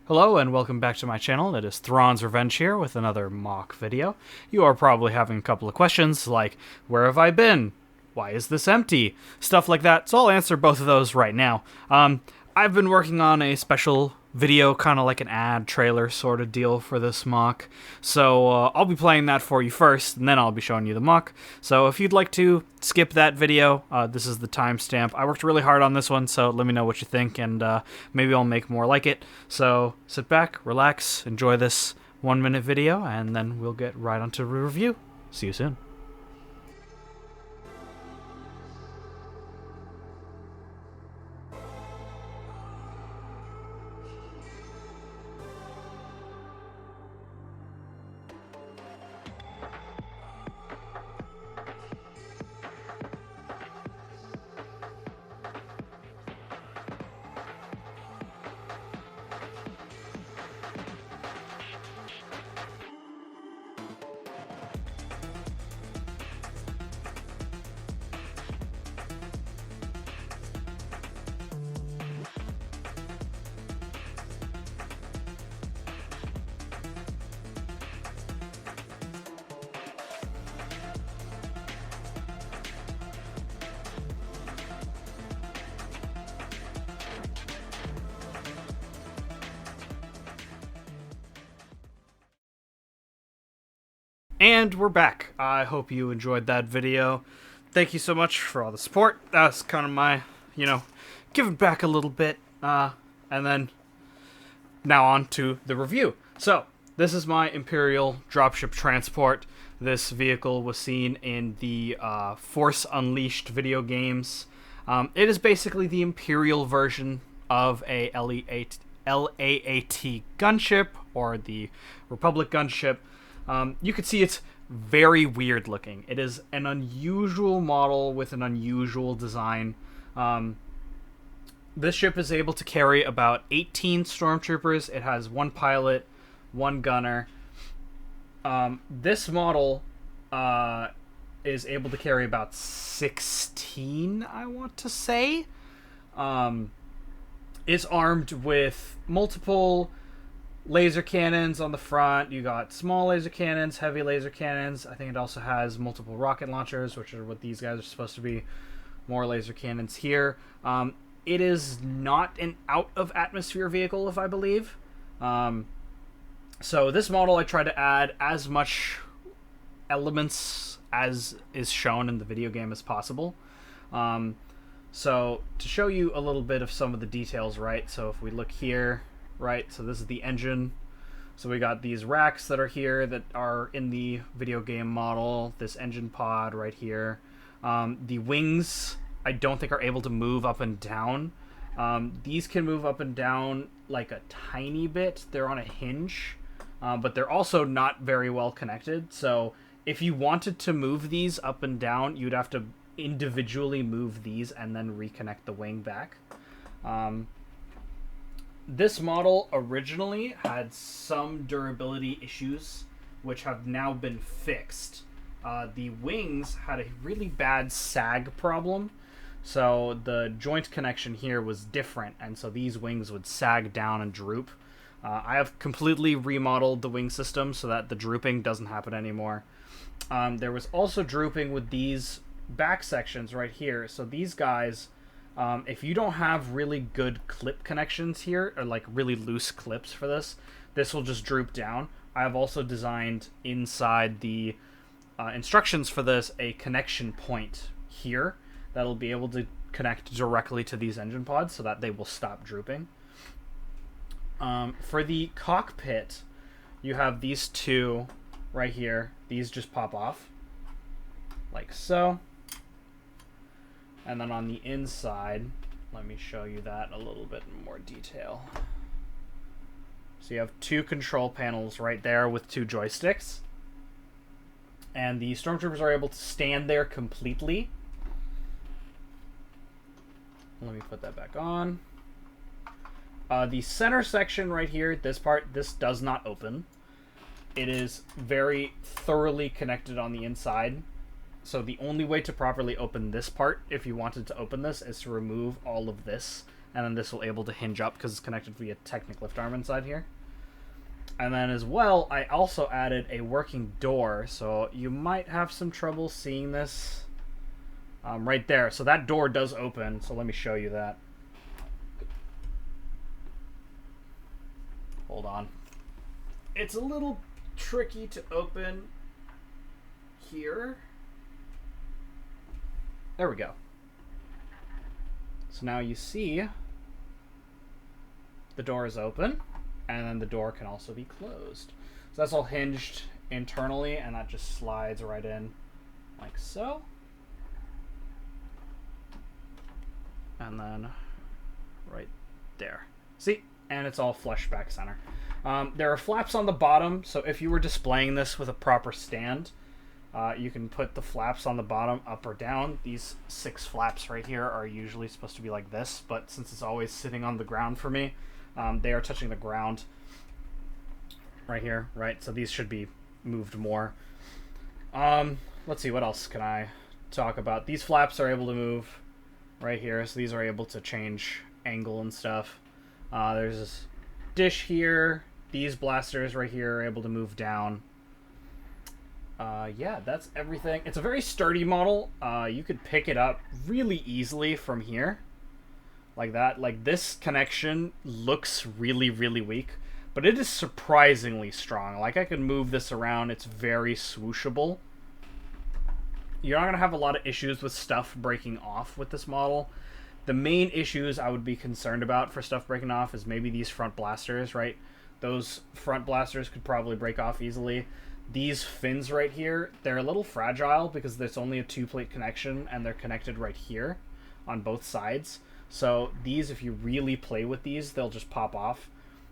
Hello and welcome back to my channel. It is Thrawn's Revenge here with another mock video. You are probably having a couple of questions like, where have I been? Why is this empty? Stuff like that, so I'll answer both of those right now. I've been working on a special video, kind of like an ad trailer sort of deal for this mock. So I'll be playing that for you first, and then I'll be showing you the mock. So if you'd like to skip that video, this is the timestamp. I worked really hard on this one, so let me know what you think, and maybe I'll make more like it. So sit back, relax, enjoy this 1-minute video, and then we'll get right onto the review. See you soon. And we're back. I hope you enjoyed that video. Thank you so much for all the support. That's kind of my, giving back a little bit. And then now on to the review. So, this is my Imperial Dropship Transport. This vehicle was seen in the Force Unleashed video games. It is basically the Imperial version of a LAAT gunship, or the Republic gunship. You can see it's very weird looking. It is an unusual model with an unusual design. This ship is able to carry about 18 stormtroopers. It has one pilot, one gunner. This model is able to carry about 16, I want to say. Is armed with multiple laser cannons on the front. You got small laser cannons, heavy laser cannons. I think it also has multiple rocket launchers, which are what these guys are supposed to be. More laser cannons here. It is not an out-of-atmosphere vehicle, if I believe. So this model, I tried to add as much elements as is shown in the video game as possible. So to show you a little bit of some of the details, right? So if we look here, right, so this is the engine. So we got these racks that are here that are in the video game model. This engine pod right here. The wings, I don't think are able to move up and down. These can move up and down like a tiny bit. They're on a hinge, but they're also not very well connected. So if you wanted to move these up and down, you'd have to individually move these and then reconnect the wing back. This model originally had some durability issues, which have now been fixed. The wings had a really bad sag problem, so the joint connection here was different, and so these wings would sag down and droop. I have completely remodeled the wing system so that the drooping doesn't happen anymore. There was also drooping with these back sections right here, so these guys, if you don't have really good clip connections here, or like really loose clips for this, this will just droop down. I have also designed inside the instructions for this a connection point here that'll be able to connect directly to these engine pods so that they will stop drooping. For the cockpit, you have these two right here. These just pop off like so. And then on the inside, let me show you that in a little bit more detail. So you have two control panels right there with two joysticks. And the stormtroopers are able to stand there completely. Let me put that back on. The center section right here, this part, this does not open. It is very thoroughly connected on the inside. So the only way to properly open this part, if you wanted to open this, is to remove all of this and then this will able to hinge up because it's connected via Technic lift arm inside here. And then as well, I also added a working door, so you might have some trouble seeing this right there. So that door does open, so let me show you that. Hold on. It's a little tricky to open here. There we go. So now you see the door is open, and then the door can also be closed. So that's all hinged internally, and that just slides right in like so. And then right there. See? And it's all flush back center. There are flaps on the bottom, so if you were displaying this with a proper stand, you can put the flaps on the bottom up or down. These 6 flaps right here are usually supposed to be like this, but since it's always sitting on the ground for me, they are touching the ground right here, right? So these should be moved more. Let's see, what else can I talk about? These flaps are able to move right here, so these are able to change angle and stuff. There's this dish here. These blasters right here are able to move down. Yeah, that's everything. It's a very sturdy model. You could pick it up really easily from here. Like that. Like, this connection looks really, really weak, but it is surprisingly strong. Like, I can move this around. It's very swooshable. You're not going to have a lot of issues with stuff breaking off with this model. The main issues I would be concerned about for stuff breaking off is maybe these front blasters, right? Those front blasters could probably break off easily. These fins right here, they're a little fragile because there's only a 2-plate connection, and they're connected right here on both sides. So these, if you really play with these, they'll just pop off.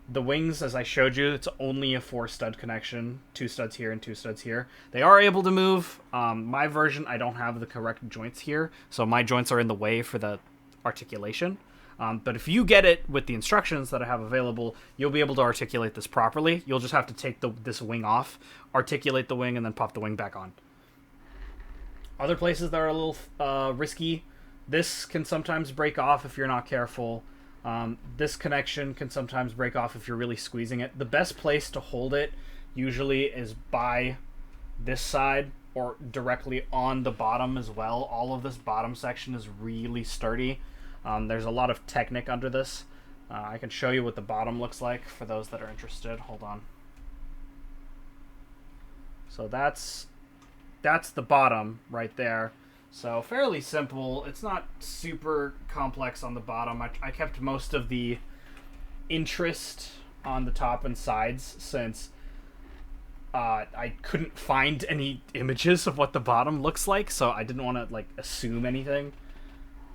The wings, as I showed you, it's only a 4-stud connection. 2 studs here and 2 studs here. They are able to move. My version, I don't have the correct joints here, so my joints are in the way for the articulation. But if you get it with the instructions that I have available, you'll be able to articulate this properly. You'll just have to take this wing off, articulate the wing, and then pop the wing back on. Other places that are a little risky, this can sometimes break off if you're not careful. This connection can sometimes break off if you're really squeezing it. The best place to hold it usually is by this side or directly on the bottom as well. All of this bottom section is really sturdy. There's a lot of Technic under this. I can show you what the bottom looks like for those that are interested. Hold on. So that's the bottom right there. So fairly simple. It's not super complex on the bottom. I kept most of the interest on the top and sides since I couldn't find any images of what the bottom looks like, so I didn't want to like assume anything.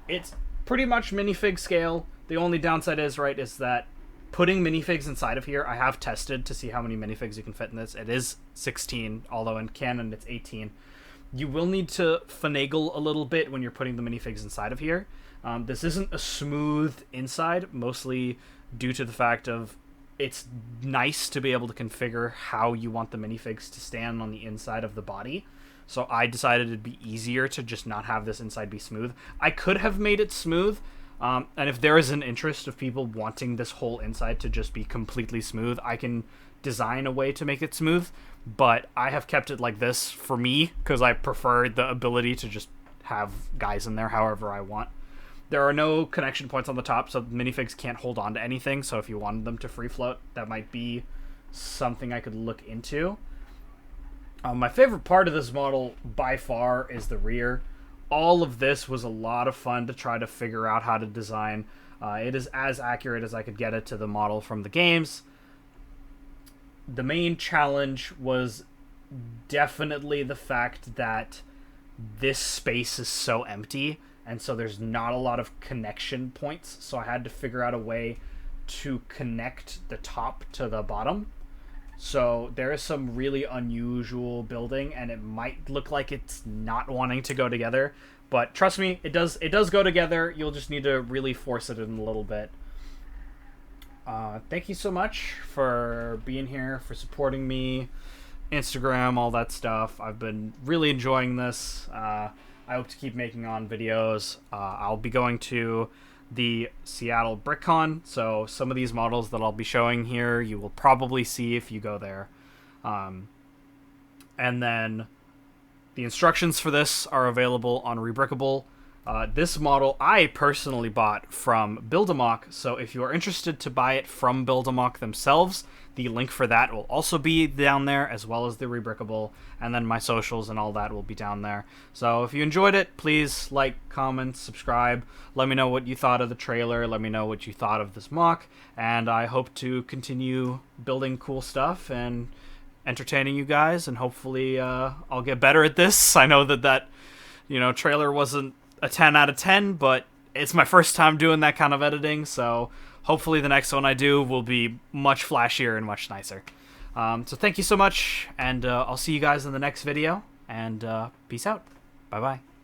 It's pretty much minifig scale. The only downside is that putting minifigs inside of here, I have tested to see how many minifigs you can fit in this. It is 16, although in canon it's 18. You will need to finagle a little bit when you're putting the minifigs inside of here. This isn't a smooth inside, mostly due to the fact of it's nice to be able to configure how you want the minifigs to stand on the inside of the body. So I decided it'd be easier to just not have this inside be smooth. I could have made it smooth, and if there is an interest of people wanting this whole inside to just be completely smooth, I can design a way to make it smooth, but I have kept it like this for me because I prefer the ability to just have guys in there however I want. There are no connection points on the top, so minifigs can't hold on to anything, so if you wanted them to free float, that might be something I could look into. My favorite part of this model, by far, is the rear. All of this was a lot of fun to try to figure out how to design. It is as accurate as I could get it to the model from the games. The main challenge was definitely the fact that this space is so empty, and so there's not a lot of connection points, so I had to figure out a way to connect the top to the bottom. So there is some really unusual building, and it might look like it's not wanting to go together, but trust me, it does go together. You'll just need to really force it in a little bit. Thank you so much for being here, for supporting me, Instagram, all that stuff. I've been really enjoying this. I hope to keep making on videos. I'll be going to the Seattle BrickCon. So some of these models that I'll be showing here, you will probably see if you go there. And then the instructions for this are available on Rebrickable. This model I personally bought from Build-A-Mock, so if you are interested to buy it from Build-A-Mock themselves, the link for that will also be down there, as well as the Rebrickable, and then my socials and all that will be down there. So if you enjoyed it, please like, comment, subscribe, let me know what you thought of the trailer, let me know what you thought of this mock, and I hope to continue building cool stuff and entertaining you guys, and hopefully I'll get better at this. I know that trailer wasn't a 10 out of 10, but it's my first time doing that kind of editing, so hopefully the next one I do will be much flashier and much nicer. So thank you so much, and I'll see you guys in the next video, and peace out. Bye-bye.